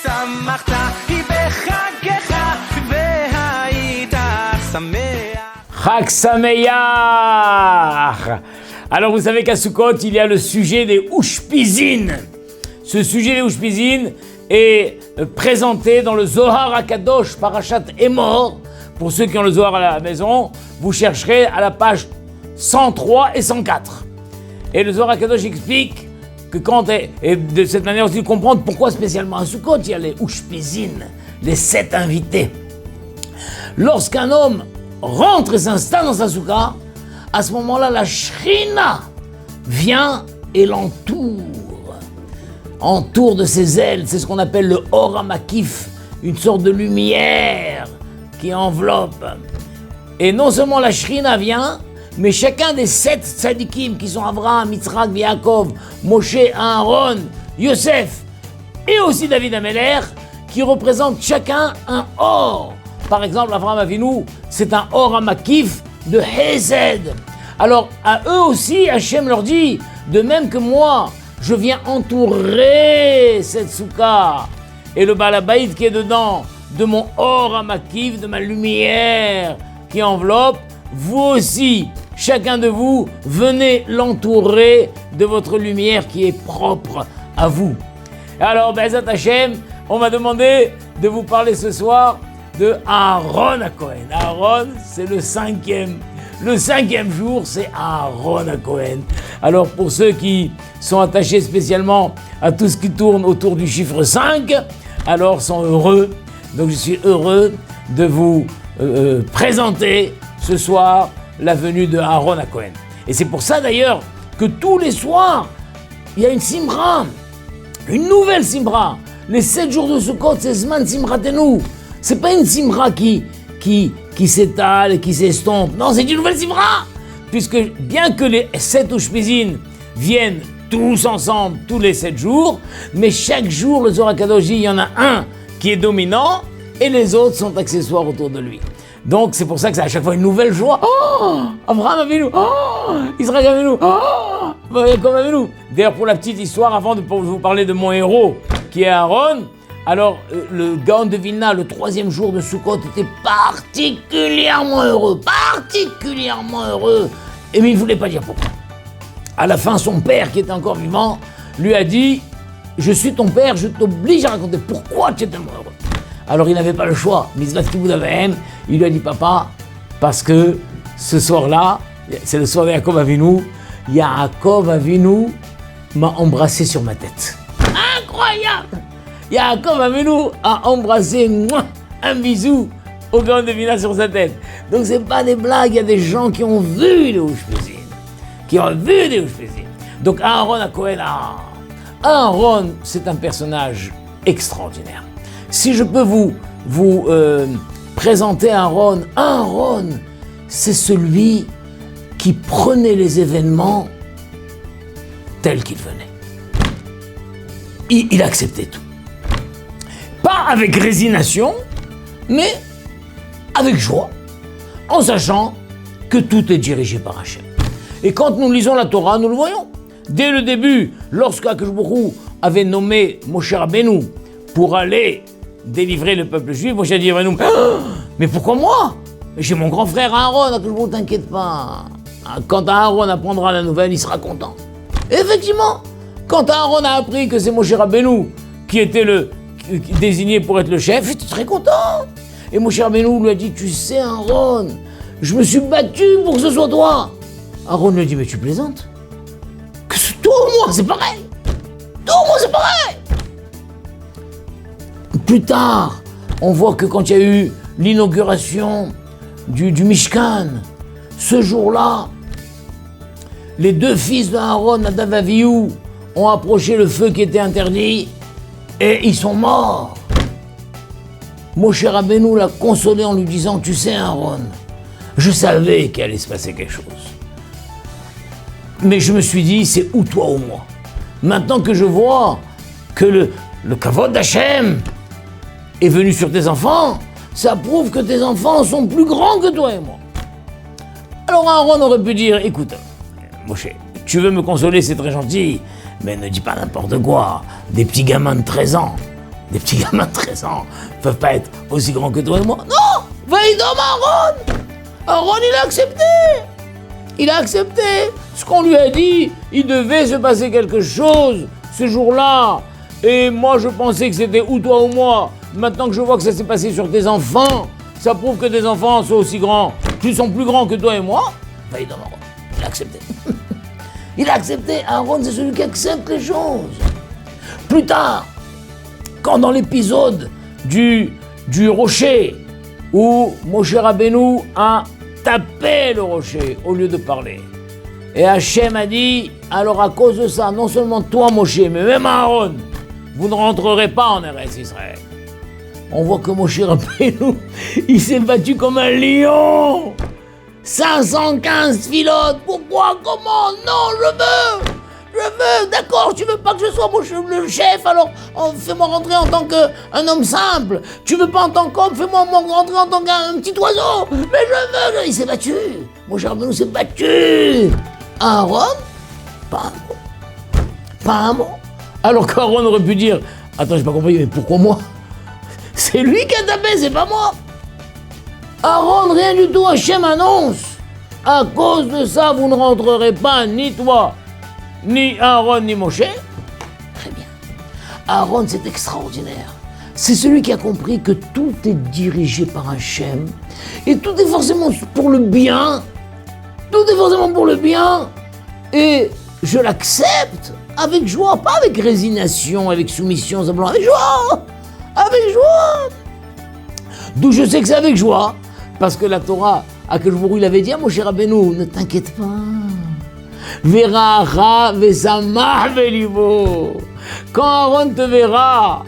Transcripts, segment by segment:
ושמחת בחגך והיית שמח. Chag Sameach. Alors vous savez qu'à Sukkot, il y a le sujet des Ushpizin. Ce sujet des Ushpizin est présenté dans le Zohar HaKadosh, Parashat Emor. Pour ceux qui ont le Zohar à la maison, vous chercherez à la page 103 et 104. Et le Zohar HaKadosh explique que et de cette manière aussi de comprendre pourquoi spécialement à Sukkot, il y a les Ushpizin, les 7 invités. Lorsqu'un homme rentre et s'installe dans sa soukha, à ce moment-là, la Shrina vient et entoure de ses ailes. C'est ce qu'on appelle le Or HaMakif, une sorte de lumière qui enveloppe. Et non seulement la Shrina vient, mais chacun des 7 tzadikim qui sont Abraham, Yitzhak, Yaakov, Moshe, Aaron, Yosef et aussi David Ameler, qui représentent chacun un or. Par exemple, Avraham Avinu, c'est un Or HaMakif de Hesed. Alors, à eux aussi, Hachem leur dit, de même que moi, je viens entourer cette soukha. Et le Baal HaBayit qui est dedans, de mon Or HaMakif, de ma lumière qui enveloppe, vous aussi, chacun de vous, venez l'entourer de votre lumière qui est propre à vous. Alors, Be'ezat Hachem, on m'a demandé de vous parler ce soir de Aaron HaKohen. Aaron, c'est le 5e. Le 5e jour, c'est Aaron HaKohen. Alors, pour ceux qui sont attachés spécialement à tout ce qui tourne autour du chiffre 5, alors sont heureux. Donc, je suis heureux de vous présenter ce soir la venue de Aaron HaKohen. Et c'est pour ça d'ailleurs que tous les soirs, il y a une Simra, une nouvelle Simra. Les 7 jours de Sukkot, c'est Zman Simratenu. C'est pas une Simra qui s'étale et qui s'estompe. Non, c'est une nouvelle Simra. Puisque bien que les 7 Ushpizin viennent tous ensemble tous les 7 jours, mais chaque jour, le Zohar HaKadosh, il y en a un qui est dominant et les autres sont accessoires autour de lui. Donc c'est pour ça que c'est à chaque fois une nouvelle joie. Oh, Abraham Avinu, oh, Israël Avinu, oh, Yaakov Avinu. D'ailleurs, pour la petite histoire, avant de vous parler de mon héros qui est Aaron, alors le Gaon de Vilna, le 3e jour de Sukkot, était particulièrement heureux, et mais il ne voulait pas dire pourquoi. À la fin, son père, qui était encore vivant, lui a dit « Je suis ton père, je t'oblige à raconter pourquoi tu es tellement heureux. » Alors il n'avait pas le choix, Mitzvat Kibud Avaim, il lui a dit « Papa, parce que ce soir-là, c'est le soir de Yaakov Avinu, Yaakov Avinu m'a embrassé sur ma tête. » Incroyable! Yaakov Avinu a embrassé un bisou au Gaon de Vilna sur sa tête. Donc c'est pas des blagues, il y a des gens qui ont vu les Ushpizin. Donc Aaron HaKohen, Aaron, c'est un personnage extraordinaire. Si je peux vous présenter Aaron, c'est celui qui prenait les événements tels qu'ils venaient. Il acceptait tout. Pas avec résignation, mais avec joie, en sachant que tout est dirigé par Hachem. Et quand nous lisons la Torah, nous le voyons. Dès le début, lorsque Akadosh Baruch Hu avait nommé Moshe Rabbeinu pour aller délivrer le peuple juif, Moshe a dit Rabbeinu, mais pourquoi moi? J'ai mon grand frère Aaron, Akadosh Baruch Hu, t'inquiète pas. Quand Aaron apprendra la nouvelle, il sera content. Et effectivement, quand Aaron a appris que c'est Moshe Rabbeinu qui était désigné pour être le chef, il était très content. Et Moshe Rabbeinu lui a dit, tu sais Aaron, je me suis battu pour que ce soit toi. Aaron lui a dit, mais tu plaisantes? Que c'est toi ou moi, c'est pareil. Toi ou moi, c'est pareil. Plus tard, on voit que quand il y a eu l'inauguration du Mishkan, ce jour-là, les 2 fils d'Aaron, Nadav et Avihu, ont approché le feu qui était interdit et ils sont morts. Moshe Rabbeinu l'a consolé en lui disant, tu sais Aaron, je savais qu'il allait se passer quelque chose. Mais je me suis dit, c'est ou toi ou moi. Maintenant que je vois que le kavod d'Hachem est venu sur tes enfants, ça prouve que tes enfants sont plus grands que toi et moi. Alors Aaron aurait pu dire, écoute, Moshe, tu veux me consoler, c'est très gentil, mais ne dis pas n'importe quoi. Des petits gamins de 13 ans, des petits gamins de 13 ans ne peuvent pas être aussi grands que toi et moi. Non, Vaïdom Aaron. Aaron, il a accepté. Il a accepté ce qu'on lui a dit. Il devait se passer quelque chose ce jour-là. Et moi, je pensais que c'était ou toi ou moi. Maintenant que je vois que ça s'est passé sur tes enfants, ça prouve que tes enfants sont aussi grands, qu'ils sont plus grands que toi et moi. Vaïdom Aaron, il a accepté. Il a accepté. Aaron, c'est celui qui accepte les choses. Plus tard, quand dans l'épisode du rocher, où Moshe Rabbeinu a tapé le rocher au lieu de parler, et Hachem a dit, alors à cause de ça, non seulement toi Moshe, mais même Aaron, vous ne rentrerez pas en Eretz Israël. On voit que Moshe Rabbeinu, il s'est battu comme un lion. 515 filotes, pourquoi, comment, non, je veux, d'accord, tu veux pas que je sois le chef, alors fais-moi rentrer en tant qu'un homme simple. Tu veux pas en tant qu'homme, fais-moi rentrer en tant qu'un petit oiseau. Mais je veux, il s'est battu. Moshe Rabbeinu s'est battu. Aaron, pas un mot. Pas un mot. Alors qu'Aaron aurait pu dire, attends, j'ai pas compris, mais pourquoi moi? C'est lui qui a tapé, c'est pas moi. Aaron, rien du tout, Hachem annonce. À cause de ça, vous ne rentrerez pas, ni toi, ni Aaron, ni Moshe. Très bien. Aaron, c'est extraordinaire. C'est celui qui a compris que tout est dirigé par Hachem. Et tout est forcément pour le bien. Tout est forcément pour le bien. Et je l'accepte avec joie, pas avec résignation, avec soumission, simplement avec joie. Avec joie. D'où je sais que c'est avec joie. Parce que la Torah, à quel jour il avait dit à Moshe Rabbeinu, ne t'inquiète pas. Verra vesamah velivo. Quand Aaron te verra,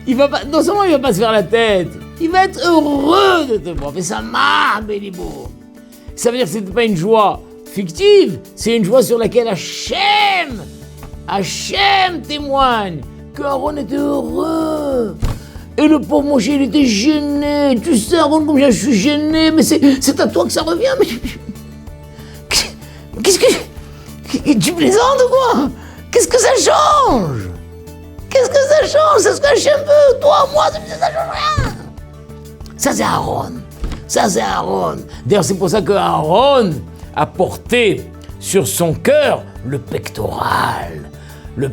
il va pas, non seulement il va pas se faire la tête, il va être heureux de te voir. Vesamah velivo. Ça veut dire que c'est pas une joie fictive, c'est une joie sur laquelle Hachem témoigne que Aaron était heureux. Et le pauvre Moshe, il était gêné. Tu sais, Aaron, combien je suis gêné, mais c'est à toi que ça revient. Mais qu'est-ce que... Tu plaisantes ou quoi? Qu'est-ce que ça change? Qu'est-ce que ça change? C'est ce que Hachem veut. Toi, moi, ça change rien. Ça, c'est Aaron. Ça, c'est Aaron. D'ailleurs, c'est pour ça que Aaron a porté sur son cœur le pectoral. Le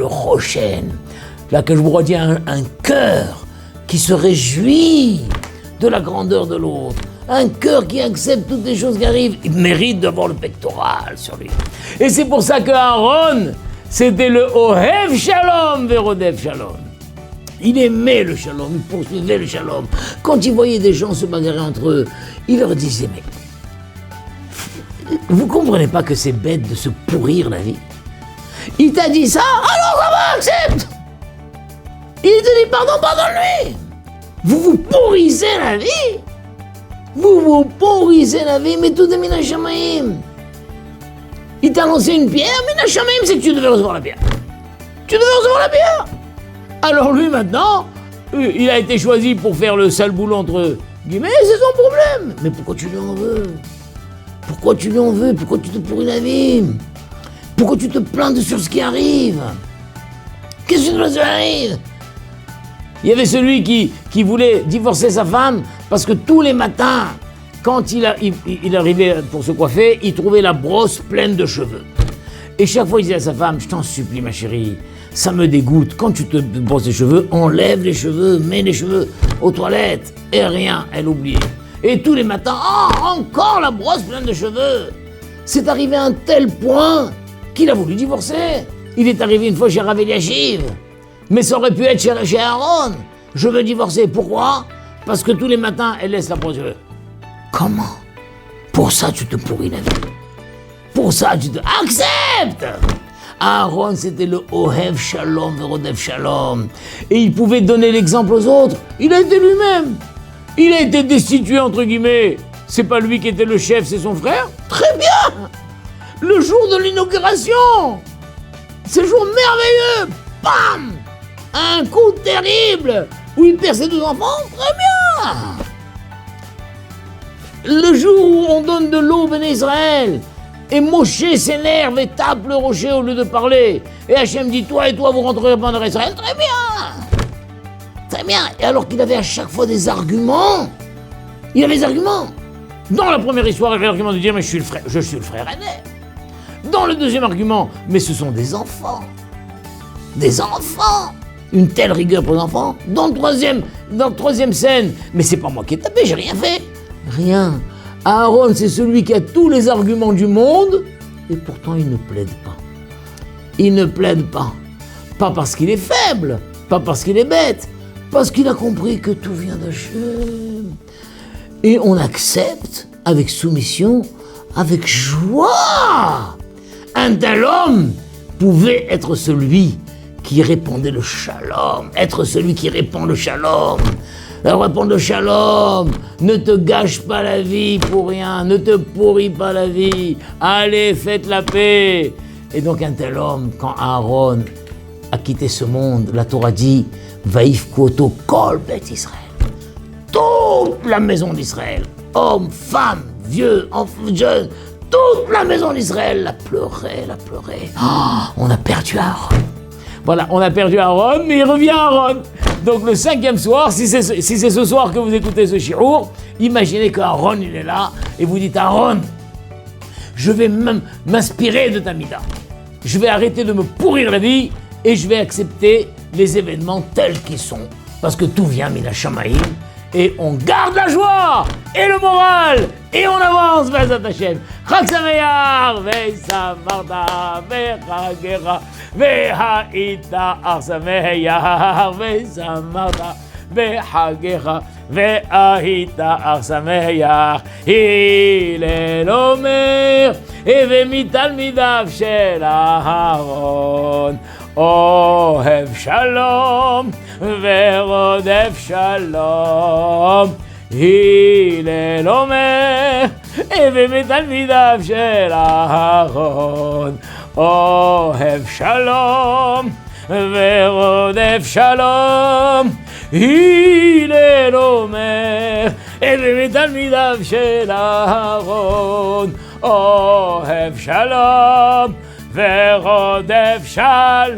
Rochen. Là, que je vous redis, un cœur qui se réjouit de la grandeur de l'autre. Un cœur qui accepte toutes les choses qui arrivent. Il mérite d'avoir le pectoral sur lui. Et c'est pour ça que Aaron, c'était le Ohev Shalom Verodev Shalom. Il aimait le shalom, il poursuivait le shalom. Quand il voyait des gens se bagarrer entre eux, il leur disait, mais vous comprenez pas que c'est bête de se pourrir la vie? Il t'a dit ça, alors ça va, accepte. Il te dit pardonne-lui. Vous vous pourrissez la vie. Vous vous pourrissez la vie, mais tout est Mina Shamaim. Il t'a lancé une pierre, Mina Shamaim, c'est que tu devais recevoir la pierre. Tu devais recevoir la pierre. Alors lui maintenant, il a été choisi pour faire le sale boulot entre guillemets, c'est son problème. Mais pourquoi tu lui en veux? Pourquoi tu lui en veux? Pourquoi tu te pourris la vie? Pourquoi tu te plains sur ce qui arrive? Qu'est-ce que ça arrive? Il y avait celui qui voulait divorcer sa femme parce que tous les matins, quand il arrivait pour se coiffer, il trouvait la brosse pleine de cheveux. Et chaque fois, il disait à sa femme, je t'en supplie ma chérie, ça me dégoûte. Quand tu te brosses les cheveux, enlève les cheveux, mets les cheveux aux toilettes. Et rien, elle oubliait. Et tous les matins, encore la brosse pleine de cheveux. C'est arrivé à un tel point qu'il a voulu divorcer. Il est arrivé une fois chez Rav Eliashiv. Mais ça aurait pu être chez Aaron. Je veux divorcer. Pourquoi? Parce que tous les matins, elle laisse la brosse de cheveux. Comment? Pour ça, tu te pourris la vie. Pour ça, tu te... Accepte! Aaron, c'était le Ohev Shalom, Verodev Shalom. Et il pouvait donner l'exemple aux autres. Il a été lui-même. Il a été destitué, entre guillemets. C'est pas lui qui était le chef, c'est son frère? Très bien! Le jour de l'inauguration! Ce jour merveilleux! Bam! Un coup terrible! Où il perd ses deux enfants? Très bien! Le jour où on donne de l'eau au Béné Israël, Et Moshe s'énerve et tape le rocher au lieu de parler. Et Hachem dit, toi et toi, vous rentrerez pas dans Israël. Très bien. Très bien. Et alors qu'il avait à chaque fois des arguments, il avait des arguments. Dans la première histoire, il avait l'argument de dire, mais je suis le frère aîné. Dans le deuxième argument, mais ce sont des enfants. Des enfants. Une telle rigueur pour les enfants. Dans la troisième scène, mais c'est pas moi qui ai tapé, j'ai rien fait. Rien. Aaron, c'est celui qui a tous les arguments du monde, et pourtant il ne plaide pas. Il ne plaide pas. Pas parce qu'il est faible, pas parce qu'il est bête, parce qu'il a compris que tout vient d'Hachem. Et on accepte avec soumission, avec joie. Un tel homme pouvait être celui qui répandait le shalom, être celui qui répand le shalom. Répondre le shalom, ne te gâche pas la vie pour rien, ne te pourris pas la vie, allez, faites la paix. Et donc un tel homme, quand Aaron a quitté ce monde, la Torah dit, Vaïf Koto Kol Bet Israël. Toute la maison d'Israël, hommes, femmes, vieux, enfants, jeunes, toute la maison d'Israël l'a pleuré. Oh, on a perdu Aaron. Voilà, on a perdu Aaron, mais il revient Aaron. Donc le 5e soir, si c'est ce soir que vous écoutez ce shiur, imaginez qu'Aaron il est là et vous dites Aaron, je vais m'inspirer de ta mida. Je vais arrêter de me pourrir la vie et je vais accepter les événements tels qu'ils sont. Parce que tout vient mina shamaïm et on garde la joie et le moral et on avance vers Hashem. Chag Sameach ve'samarta ve'chagecha ve'ha'ita sameach ve'samarta ve'chagecha ve'ahita sameach Hillel omer ומתלמידיו של אהרון אוהב שלום ורודף שלום הלל אומר ומתלמידיו של אהרון אוהב שלום ורודף שלום הלל אומר ומתלמידיו של אהרון אוהב שלום ורודף שלום